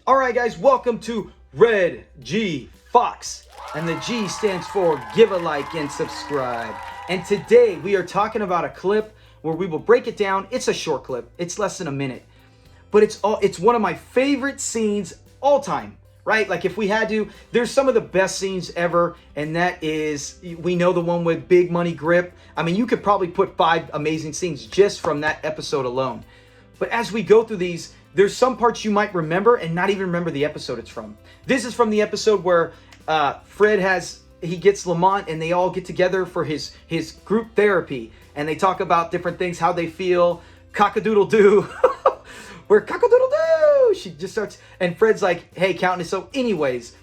All right, guys, welcome to Red G Fox. And the G stands for give a like and subscribe. And today we are talking about a clip where we will break it down. It's a short clip. It's less than a minute. But it's one of my favorite scenes all time, right? Like if we had to, there's some of the best scenes ever. And that is, we know the one with Big Money Grip. I mean, you could probably put 5 amazing scenes just from that episode alone. But as we go through these, there's some parts you might remember and not even remember the episode it's from. This is from the episode where Fred gets Lamont and they all get together for his group therapy. And they talk about different things, how they feel, cock-a-doodle-doo. Where cock-a-doodle-doo, she just starts, and Fred's like, hey, counting it. So anyways,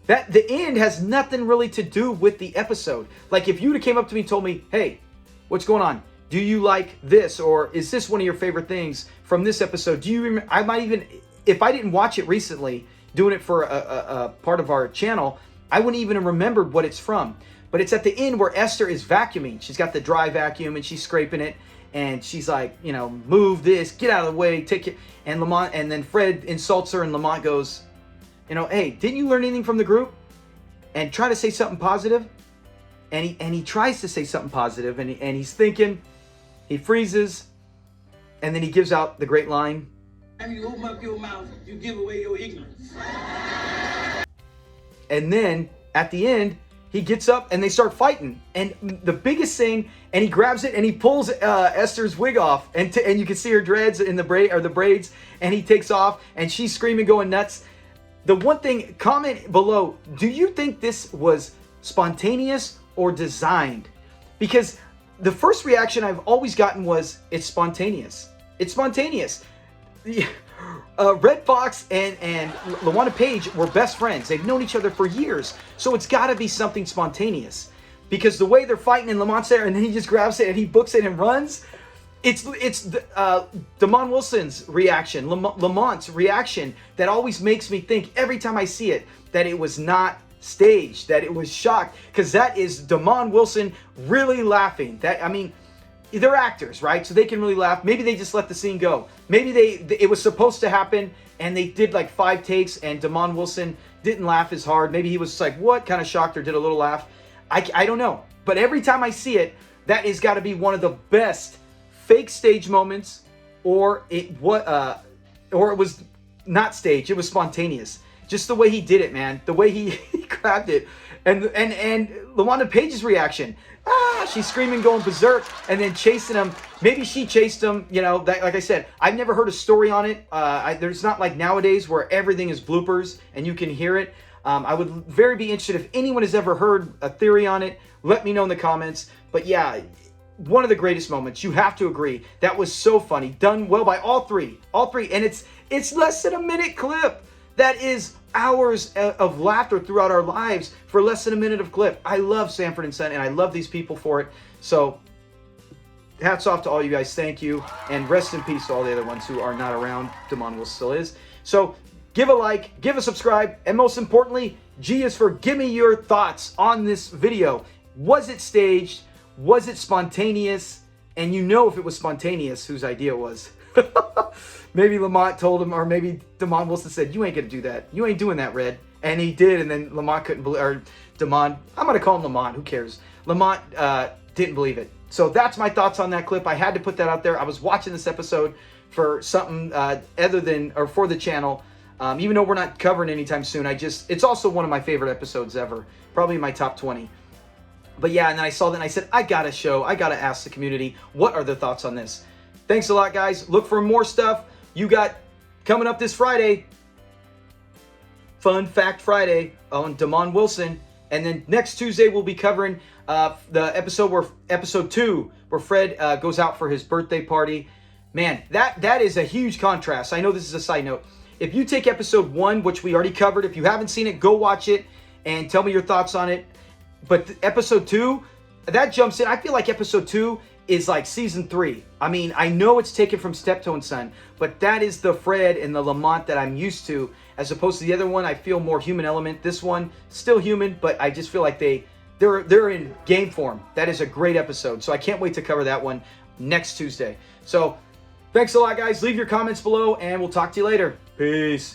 the end has nothing really to do with the episode. Like if you would have came up to me and told me, hey, what's going on? Do you like this? Or is this one of your favorite things from this episode? Do you remember? I might even, if I didn't watch it recently, doing it for a part of our channel, I wouldn't even have remembered what it's from. But it's at the end where Esther is vacuuming. She's got the dry vacuum and she's scraping it. And she's like, you know, move this, get out of the way, take it. And Lamont, and then Fred insults her and Lamont goes, you know, hey, didn't you learn anything from the group? And try to say something positive. And he tries to say something positive and he's thinking. He freezes, and then he gives out the great line. When you open up your mouth, you give away your ignorance. And then, at the end, he gets up and they start fighting. And the biggest thing, and he grabs it and he pulls Esther's wig off. And you can see her dreads in the braids, and he takes off, and she's screaming, going nuts. The one thing, comment below, do you think this was spontaneous or designed? Because the first reaction I've always gotten was, it's spontaneous. It's spontaneous. Red Fox and LaWanda Page were best friends. They've known each other for years. So it's got to be something spontaneous. Because the way they're fighting and Lamont's there and then he just grabs it and he books it and runs. It's Damon Wilson's reaction, Lamont's reaction that always makes me think every time I see it that it was not staged, that it was shocked, because that is Damon Wilson really laughing. That, I mean, they're actors, right? So they can really laugh. Maybe they just let the scene go. Maybe it was supposed to happen and they did like 5 takes and Damon Wilson didn't laugh as hard. Maybe he was like, what, kind of shocked, or did a little laugh. I don't know. But every time I see it, that has got to be one of the best fake stage moments, or it was not staged. It was spontaneous. Just the way he did it, man. The way he grabbed it. And LaWanda Page's reaction. She's screaming, going berserk, and then chasing him. Maybe she chased him, you know, like I said, I've never heard a story on it. There's not like nowadays where everything is bloopers and you can hear it. I would very be interested if anyone has ever heard a theory on it. Let me know in the comments. But yeah, one of the greatest moments. You have to agree. That was so funny. Done well by all three. And it's less than a minute clip. That is hours of laughter throughout our lives for less than a minute of clip. I love Sanford and Son, and I love these people for it. So hats off to all you guys. Thank you. And rest in peace to all the other ones who are not around. Damon Wilson still is. So give a like, give a subscribe, and most importantly, G is for give me your thoughts on this video. Was it staged? Was it spontaneous? And you know if it was spontaneous, whose idea it was. Maybe Lamont told him, or maybe Damon Wilson said, you ain't gonna do that. You ain't doing that, Red. And he did, and then Lamont couldn't believe, or Damon, I'm gonna call him Lamont, who cares? Lamont didn't believe it. So that's my thoughts on that clip. I had to put that out there. I was watching this episode for something other than, or for the channel. Even though we're not covering anytime soon, it's also one of my favorite episodes ever. Probably in my top 20. But yeah, and then I saw that and I said, I gotta ask the community, what are their thoughts on this? Thanks a lot, guys. Look for more stuff. You got coming up this Friday, Fun Fact Friday on Damon Wilson. And then next Tuesday, we'll be covering the episode 2, where Fred goes out for his birthday party. Man, that is a huge contrast. I know this is a side note. If you take episode 1, which we already covered, if you haven't seen it, go watch it and tell me your thoughts on it. But episode 2, that jumps in. I feel like episode 2 is like season 3. I mean, I know it's taken from Steptoe and Son, but that is the Fred and the Lamont that I'm used to, as opposed to the other one. I feel more human element. This one, still human, but I just feel like they're in game form. That is a great episode. So I can't wait to cover that one next Tuesday. So thanks a lot, guys. Leave your comments below, and we'll talk to you later. Peace.